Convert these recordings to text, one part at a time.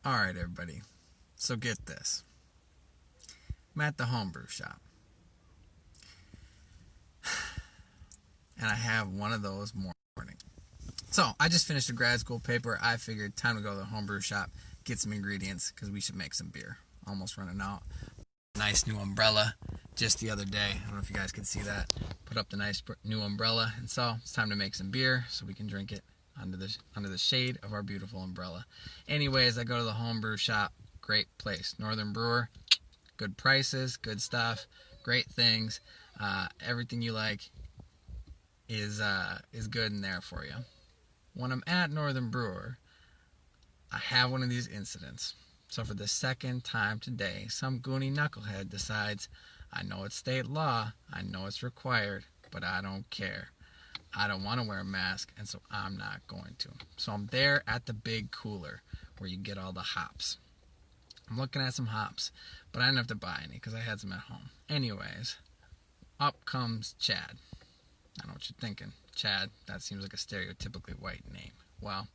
Alright, everybody. So get this. I'm at the homebrew shop. And I have one of those mornings. So I just finished a grad school paper. I figured time to go to the homebrew shop, get some ingredients, because we should make some beer. Almost running out. Nice new umbrella just the other day. I don't know if you guys can see that. Put up the nice new umbrella. And so it's time to make some beer so we can drink it under the shade of our beautiful umbrella. Anyways, I go to the homebrew shop. Great place. Northern Brewer. Good prices, good stuff, great things. Everything you like is good in there for you. When I'm at Northern Brewer, I have one of these incidents. So for the second time today, some goony knucklehead decides, I know it's state law, I know it's required, but I don't care. I don't want to wear a mask, and so I'm not going to. So I'm there at the big cooler where you get all the hops. I'm looking at some hops, but I didn't have to buy any because I had some at home. Anyways, up comes Chad. I know what you're thinking. Chad, that seems like a stereotypically white name. Well,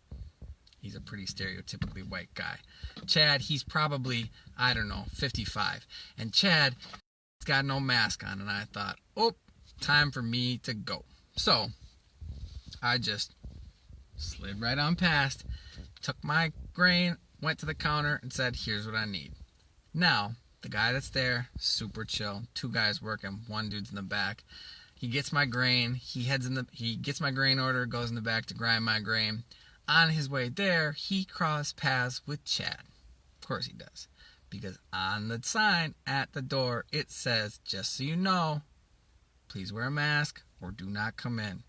he's a pretty stereotypically white guy. Chad, he's probably, 55. And Chad, he's got no mask on, and I thought, time for me to go. So, I just slid right on past, took my grain, went to the counter, and said, here's what I need. Now, the guy that's there, super chill. Two guys working, one dude's in the back. He gets my grain, he gets my grain order, goes in the back to grind my grain. On his way there, he crossed paths with Chad. Of course he does. Because on the sign at the door, it says, just so you know, please wear a mask or do not come in.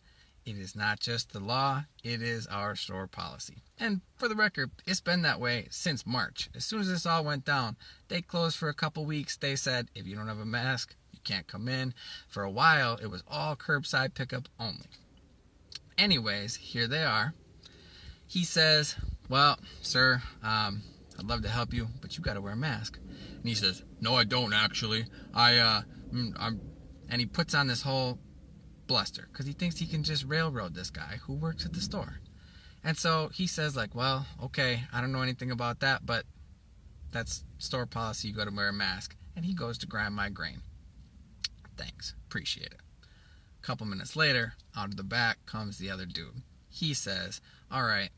It is not just the law, it is our store policy. And for the record, it's been that way since March. As soon as this all went down, they closed for a couple weeks. They said, if you don't have a mask, you can't come in. For a while, it was all curbside pickup only. Anyways, here they are. He says, well, sir, I'd love to help you, but you got to wear a mask. And he says, no, I don't actually. And he puts on this whole bluster because he thinks he can just railroad this guy who works at the store. And so he says, like, well, okay, I don't know anything about that, but that's store policy. You got to wear a mask. And he goes to grind my grain. Thanks. Appreciate it. A couple minutes later, out of the back comes the other dude. He says, all right,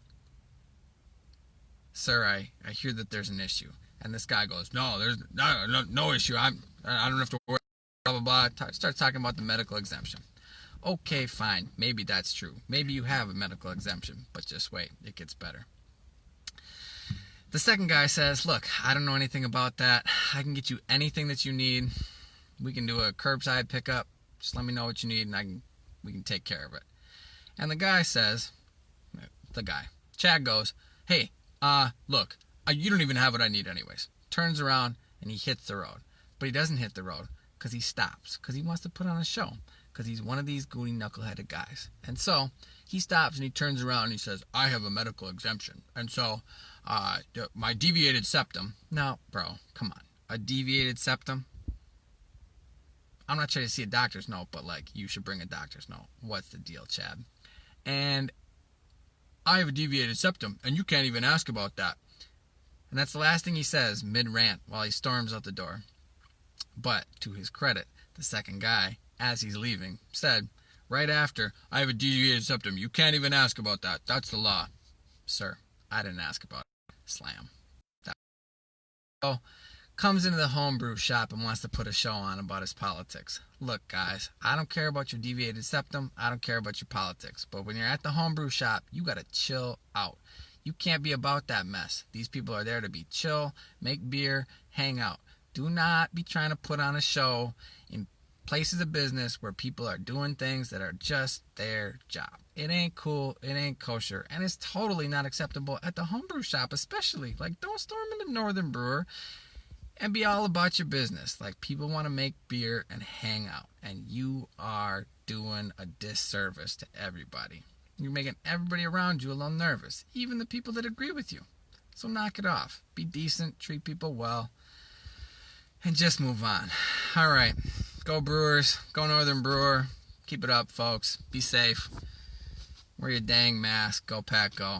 sir, I hear that there's an issue. And this guy goes, no, there's no issue. I don't have to worry, blah, blah, blah. Starts talking about the medical exemption. Okay, fine. Maybe that's true. Maybe you have a medical exemption, but just wait. It gets better. The second guy says, look, I don't know anything about that. I can get you anything that you need. We can do a curbside pickup. Just let me know what you need, and we can take care of it. And the guy says, Chad goes, hey, look, you don't even have what I need anyways. Turns around, and he hits the road. But he doesn't hit the road because he stops, because he wants to put on a show. Because he's one of these goony knuckleheaded guys. And so he stops and he turns around and he says, I have a medical exemption. And so my deviated septum. Now, bro, come on. A deviated septum? I'm not trying to see a doctor's note, but like, you should bring a doctor's note. What's the deal, Chad? And I have a deviated septum, and you can't even ask about that. And that's the last thing he says mid-rant while he storms out the door. But to his credit, the second guy, as he's leaving, said, right after, I have a deviated septum. You can't even ask about that. That's the law. Sir, I didn't ask about it. Slam. So, comes into the homebrew shop and wants to put a show on about his politics. Look, guys, I don't care about your deviated septum. I don't care about your politics. But when you're at the homebrew shop, you got to chill out. You can't be about that mess. These people are there to be chill, make beer, hang out. Do not be trying to put on a show in places of business where people are doing things that are just their job. It ain't cool, it ain't kosher, and it's totally not acceptable at the homebrew shop especially. Like, don't storm into Northern Brewer and be all about your business. Like, people want to make beer and hang out, and you are doing a disservice to everybody. You're making everybody around you a little nervous, even the people that agree with you. So knock it off. Be decent, treat people well, and just move on. All right. Go Brewers. Go Northern Brewer. Keep it up, folks. Be safe. Wear your dang mask. Go Pack, go.